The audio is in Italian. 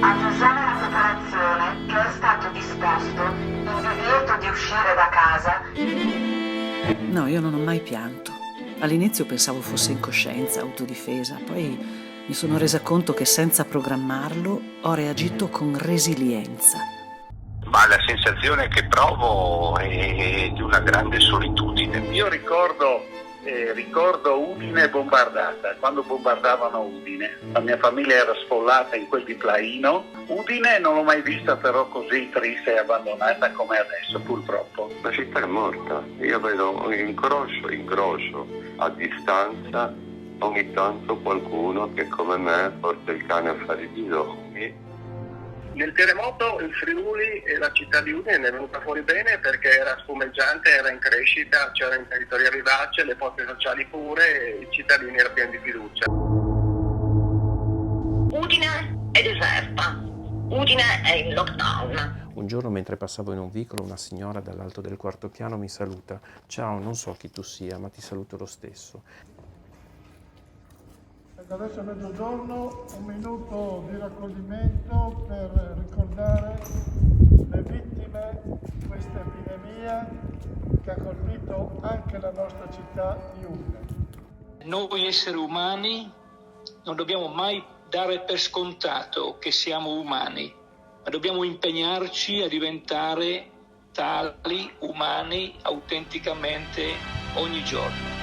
Avvisare la popolazione che è stato disposto il divieto di uscire da casa. No, io non ho mai pianto. All'inizio pensavo fosse incoscienza, autodifesa, poi mi sono resa conto che senza programmarlo ho reagito con resilienza. Ma la sensazione che provo è di una grande solitudine. Io ricordo Udine bombardata, quando bombardavano Udine. La mia famiglia era sfollata in quel di Plaino. Udine non l'ho mai vista però così triste e abbandonata come adesso, purtroppo. La città è morta. Io vedo incrocio a distanza ogni tanto qualcuno che come me porta il cane a fare i bisogni. Nel terremoto il Friuli e la città di Udine è venuta fuori bene perché era spumeggiante, era in crescita, c'era in territorio vivace, le forze sociali pure e i cittadini erano pieni di fiducia. Udine è deserta. Udine è in lockdown. Un giorno mentre passavo in un vicolo una signora dall'alto del quarto piano mi saluta. Ciao, non so chi tu sia, ma ti saluto lo stesso. Adesso è mezzogiorno, un minuto di raccoglimento per ricordare le vittime di questa epidemia che ha colpito anche la nostra città di Udine. Noi esseri umani non dobbiamo mai dare per scontato che siamo umani, ma dobbiamo impegnarci a diventare tali, umani, autenticamente ogni giorno.